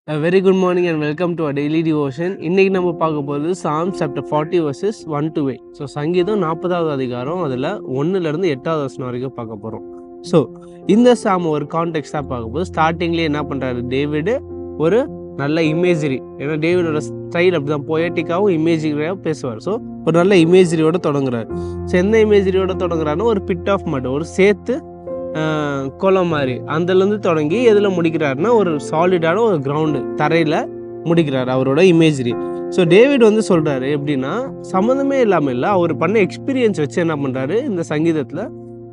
Very good morning and welcome to our daily devotion. இன்னைக்கு நம்ம பார்க்க போகிறது Psalms chapter 40 verses 1 to 8. So சங்கீதம் 40வது அதிகாரம் அதில் 1லேருந்து 8வது வசனம் வரைக்கும் பார்க்க போகிறோம். ஸோ இந்த சாம் ஒரு கான்டெக்ஸ்டாக பார்க்கும்போது ஸ்டார்டிங்லேயே என்ன பண்ணுறாரு, டேவிடு ஒரு நல்ல இமேஜரி, ஏன்னா டேவிடோட ஸ்டைல் அப்படி தான் பொயட்டிக்காகவும் இமேஜரியாக பேசுவார். ஸோ ஒரு நல்ல இமேஜரியோடு தொடங்குறாரு. ஸோ எந்த இமேஜரியோடு தொடங்குறாருன்னா ஒரு பிட் ஆஃப் மட், ஒரு சேத்து குளம் மாதிரி அதுலேருந்து தொடங்கி எதில் முடிக்கிறாருன்னா ஒரு சாலிடான ஒரு கிரவுண்டு தரையில் முடிக்கிறார் அவரோட இமேஜரி. ஸோ டேவிட் வந்து சொல்கிறாரு எப்படின்னா, சம்மந்தமே இல்லாமல் இல்லை, அவர் பண்ண எக்ஸ்பீரியன்ஸ் வச்சு என்ன பண்ணுறாரு இந்த சங்கீதத்தில்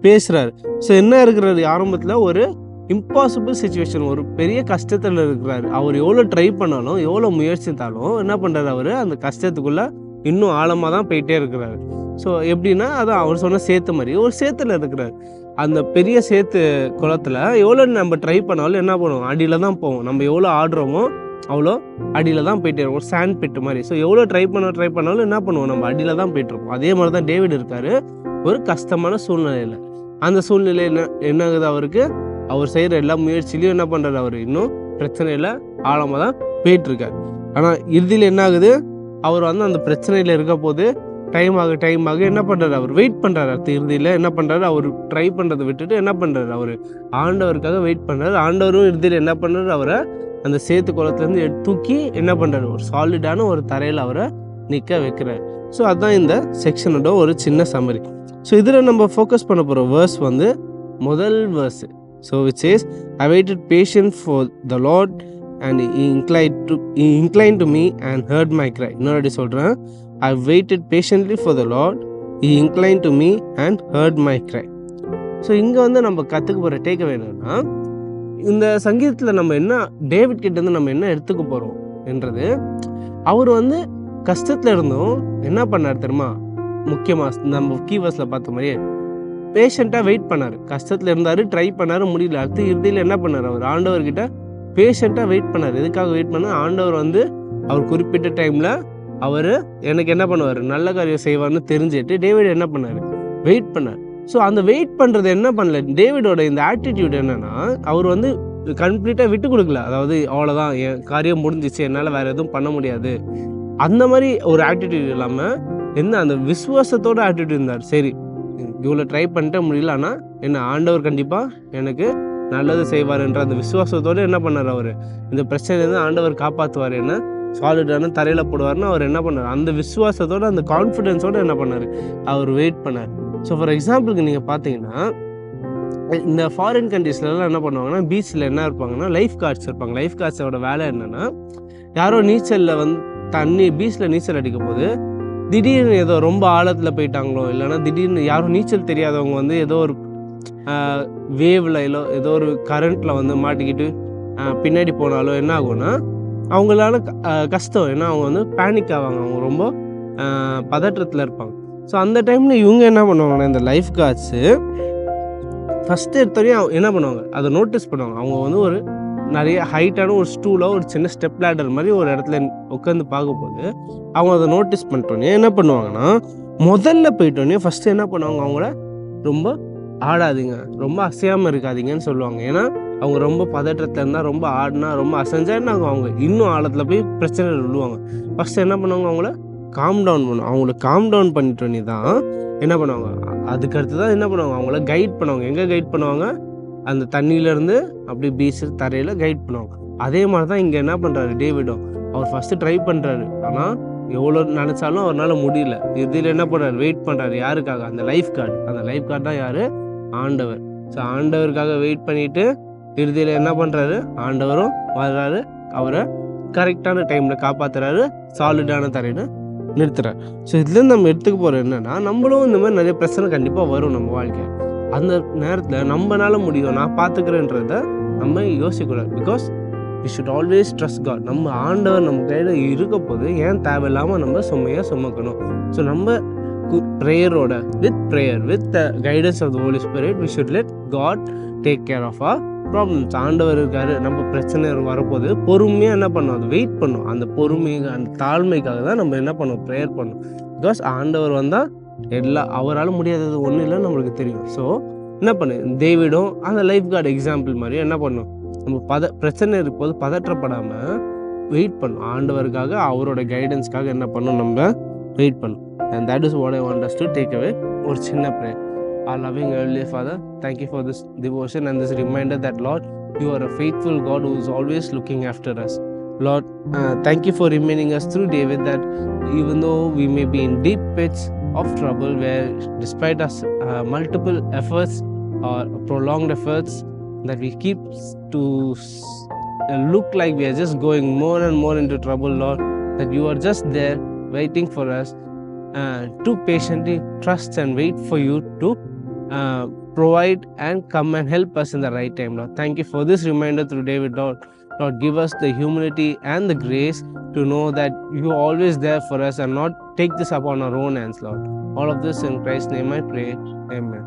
பேசுகிறாரு. ஸோ என்ன இருக்கிறது, ஆரம்பத்தில் ஒரு இம்பாசிபிள் சுச்சுவேஷன், ஒரு பெரிய கஷ்டத்தில் இருக்கிறாரு. அவர் எவ்வளோ ட்ரை பண்ணாலும் எவ்வளோ முயற்சித்தாலும் என்ன பண்ணுறாரு, அவர் அந்த கஷ்டத்துக்குள்ளே இன்னும் ஆழமாக தான் போயிட்டே இருக்கிறாரு. ஸோ எப்படின்னா அதான் அவர் சொன்ன சேத்து மாதிரி ஒரு சேத்துல இருக்கிறார். அந்த பெரிய சேத்து குளத்தில் எவ்வளோ நம்ம ட்ரை பண்ணாலும் என்ன பண்ணுவோம், அடியில் தான் போவோம். நம்ம எவ்வளோ ஆடுறோமோ அவ்வளோ அடியில் தான் போயிட்டே இருக்கோம், சாண்ட் பிட்டு மாதிரி. ஸோ எவ்வளோ ட்ரை பண்ணாலும் என்ன பண்ணுவோம், நம்ம அடியில் தான் போயிட்டுருக்கோம். அதே மாதிரி தான் டேவிட் இருக்கார் ஒரு கஷ்டமான சூழ்நிலையில். அந்த சூழ்நிலை என்ன ஆகுது, அவருக்கு அவர் செய்கிற எல்லா முயற்சியிலையும் என்ன பண்ணுறாரு, அவர் இன்னும் பிரச்சனையில் ஆழமாக தான் போயிட்டுருக்கார். ஆனால் இறுதியில் என்ன ஆகுது, அவர் வந்து அந்த பிரச்சனையில் இருக்க போது டைம் ஆக என்ன பண்ணுறாரு, அவர் வெயிட் பண்ணுறாரு. அடுத்த இறுதியில் என்ன பண்ணுறாரு, அவர் ட்ரை பண்ணுறதை விட்டுட்டு என்ன பண்ணுறாரு, அவர் ஆண்டவருக்காக வெயிட் பண்ணுறாரு. ஆண்டவரும் இறுதியில் என்ன பண்ணுறாரு, அவரை அந்த சேத்து குளத்துலேருந்து தூக்கி என்ன பண்ணுறாரு, ஒரு சாலிடான ஒரு தரையில் அவரை நிற்க வைக்கிறார். ஸோ அதுதான் இந்த செக்ஷனோட ஒரு சின்ன சம்மரி. ஸோ இதில் நம்ம ஃபோக்கஸ் பண்ண போகிற வேர்ஸ் வந்து முதல் verse. So which is, I waited patient for the Lord and he inclined to me and heard my cry. இன்னொரு சொல்கிறேன், I waited patiently for the Lord, he inclined to me and heard my cry. So இங்கே வந்து நம்ம கற்றுக்க போகிற take வேணும்னா, இந்த சங்கீதத்தில் நம்ம என்ன டேவிட் கிட்டேருந்து நம்ம என்ன எடுத்துக்க போகிறோம் என்றது, அவர் வந்து கஷ்டத்தில் இருந்தும் என்ன பண்ணார் தெரியுமா, முக்கியமாக நம்ம கீவர்ஸில் பார்த்த மாதிரியே பேஷண்ட்டாக வெயிட் பண்ணார். கஷ்டத்தில் இருந்தார், ட்ரை பண்ணார், முடியல. அடுத்து இறுதியில் என்ன பண்ணார், அவர் ஆண்டவர்கிட்ட பேஷண்ட்டாக வெயிட் பண்ணார். எதுக்காக வெயிட் பண்ணார், ஆண்டவர் வந்து அவர் குறிப்பிட்ட டைமில் அவர் எனக்கு என்ன பண்ணுவார், நல்ல காரியம் செய்வார்னு தெரிஞ்சுட்டு டேவிட் என்ன பண்ணார், வெயிட் பண்ணார். ஸோ அந்த வெயிட் பண்ணுறது என்ன பண்ணல, டேவிடோட இந்த ஆட்டிடியூட் என்னென்னா, அவர் வந்து கம்ப்ளீட்டாக விட்டு கொடுக்கல. அதாவது அவ்வளோதான், என் காரியம் முடிஞ்சிச்சு, என்னால் வேறு எதுவும் பண்ண முடியாது, அந்த மாதிரி ஒரு ஆட்டிடியூட் இல்லாமல் என்ன அந்த விசுவாசத்தோட ஆட்டிடியூட் இருந்தார். சரி, இவ்வளோ ட்ரை பண்ணிட்டே முடியல, ஆனால் என்ன ஆண்டவர் கண்டிப்பாக எனக்கு நல்லது செய்வார்ன்ற அந்த விசுவாசத்தோடு என்ன பண்ணார், அவர் இந்த பிரச்சனையிலேருந்து ஆண்டவர் காப்பாற்றுவார், என்ன சாலிடான தரையில் போடுவார்னு அவர் என்ன பண்ணார், அந்த விசுவாசத்தோடு அந்த கான்ஃபிடென்ஸோடு என்ன பண்ணார், அவர் வெயிட் பண்ணார். ஸோ ஃபார் எக்ஸாம்பிளுக்கு நீங்கள் பார்த்தீங்கன்னா, இந்த ஃபாரின் கண்ட்ரீஸ்லாம் என்ன பண்ணுவாங்கன்னா, பீச்சில் என்ன இருப்பாங்கன்னா லைஃப் கார்ட்ஸ் இருப்பாங்க. லைஃப் கார்ட்ஸோட வேலை என்னென்னா, யாரோ நீச்சலில் வந்து பீச்சில் நீச்சல் அடிக்கும் போது திடீர்னு ஏதோ ரொம்ப ஆழத்தில் போயிட்டாங்களோ, இல்லைன்னா திடீர்னு யாரும் நீச்சல் தெரியாதவங்க வந்து ஏதோ ஒரு வேவில் ஏதோ ஒரு கரண்ட்டில் வந்து மாட்டிக்கிட்டு பின்னாடி போனாலும் என்ன ஆகும்னா அவங்களால கஷ்டம். ஏன்னா அவங்க வந்து பேனிக் ஆவாங்க, அவங்க ரொம்ப பதற்றத்தில் இருப்பாங்க. ஸோ அந்த டைமில் இவங்க என்ன பண்ணுவாங்கன்னா, இந்த லைஃப் கார்ட்ஸு ஃபஸ்ட்டு எடுத்தோடனே என்ன பண்ணுவாங்க, அதை நோட்டீஸ் பண்ணுவாங்க. அவங்க வந்து ஒரு நிறைய ஹைட்டான ஒரு ஸ்டூலோ ஒரு சின்ன ஸ்டெப் லேடர் மாதிரி ஒரு இடத்துல உட்காந்து பார்க்கும்போது அவங்க அதை நோட்டீஸ் பண்ணிட்டோன்னே என்ன பண்ணுவாங்கன்னா, முதல்ல போயிட்டோன்னே ஃபஸ்ட்டு என்ன பண்ணுவாங்க, அவங்கள ரொம்ப ஆடாதீங்க, ரொம்ப அசையாமல் இருக்காதீங்கன்னு சொல்லுவாங்க. ஏன்னா அவங்க ரொம்ப பதற்றத்தில் இருந்தால், ரொம்ப ஆடினா, ரொம்ப அசைஞ்சா என்ன ஆகும், அவங்க இன்னும் ஆழத்தில் போய் பிரச்சனையில் விழுவாங்க. ஃபஸ்ட்டு என்ன பண்ணுவாங்க, அவங்கள காம் டவுன் பண்ணுவாங்க. அவங்கள காம் டவுன் பண்ணிட்டோன்னே தான் என்ன பண்ணுவாங்க, அதுக்கடுத்து தான் என்ன பண்ணுவாங்க, அவங்கள கைட் பண்ணுவாங்க. எங்கே கைட் பண்ணுவாங்க, அந்த தண்ணியிலேருந்து அப்படி பீச்சு தரையில் கைட் பண்ணுவாங்க. அதே மாதிரி தான் இங்கே என்ன பண்ணுறாரு டேவிடும், அவர் ஃபஸ்ட்டு ட்ரை பண்ணுறாரு, ஆனால் எவ்வளோ நினச்சாலும் அவரால் முடியல. இதில் என்ன பண்ணுறாரு, வெயிட் பண்ணுறாரு. யாருக்காக, அந்த லைஃப் கார்டு. அந்த லைஃப் கார்டு தான் யார், ஆண்டவர். ஸோ ஆண்டவருக்காக வெயிட் பண்ணிவிட்டு இறுதியில் என்ன பண்ணுறாரு, ஆண்டவரும் வர்றாரு, அவரை கரெக்டான டைமில் காப்பாற்றுறாரு, சாலிடான தரையில் நிறுத்துறாரு. ஸோ இதுலேருந்து நம்ம எடுத்துக்க போகிறது என்னென்னா, நம்மளும் இந்த மாதிரி நிறைய பிரச்சனை கண்டிப்பாக வரும் நம்ம வாழ்க்கை. அந்த நேரத்தில் நம்மளால முடியும், நான் பார்த்துக்கிறேன்றத நம்ம யோசிக்கக்கூடாது. Because we should always trust God. நம்ம ஆண்டவர் நம்ம கையில் இருக்க போது ஏன் தேவையில்லாமல் நம்ம சுமையாக சுமக்கணும். ஸோ நம்ம ப்ரேயரோட with the guidance of the Holy Spirit we should let God take care of our problems. ஆண்டவர் இருக்காரு, நம்ம பிரச்சனை வரப்போது பொறுமையாக என்ன பண்ணோம், அது வெயிட் பண்ணோம். அந்த பொறுமை, அந்த தாழ்மைக்காக தான் நம்ம என்ன பண்ணோம், ப்ரேயர் பண்ணோம். பிகாஸ் ஆண்டவர் வந்தால் அவரால் முடியாதது ஒன்றும் இல்லை நம்மளுக்கு தெரியும். ஸோ என்ன பண்ணு, டேவிடும் அந்த லைஃப் கார்டு எக்ஸாம்பிள் மாதிரி என்ன பண்ணும், நம்ம பிரச்சனை இருக்கும்போது பதற்றப்படாமல் வெயிட் பண்ணும். ஆண்டவருக்காக அவரோட கைடன்ஸ்க்காக என்ன பண்ணணும், நம்ம வெயிட் பண்ணும். And that is what I want us to take away. ஒரு சின்ன prayer. Our loving Heavenly Father, thank you for this devotion and this reminder that, Lord, you are a faithful God who is always looking after us. Lord, thank you for reminding us through David that even though we may be in deep pits of trouble, where despite us multiple efforts or prolonged efforts, that we keep to look like we are just going more and more into trouble, Lord, that you are just there waiting for us to patiently trust and wait for you to provide and come and help us in the right time, Lord. Thank you for this reminder through David, Lord. Lord, give us the humility and the grace to know that you are always there for us and not take this upon our own hands, Lord. All of this in Christ's name I pray. Amen.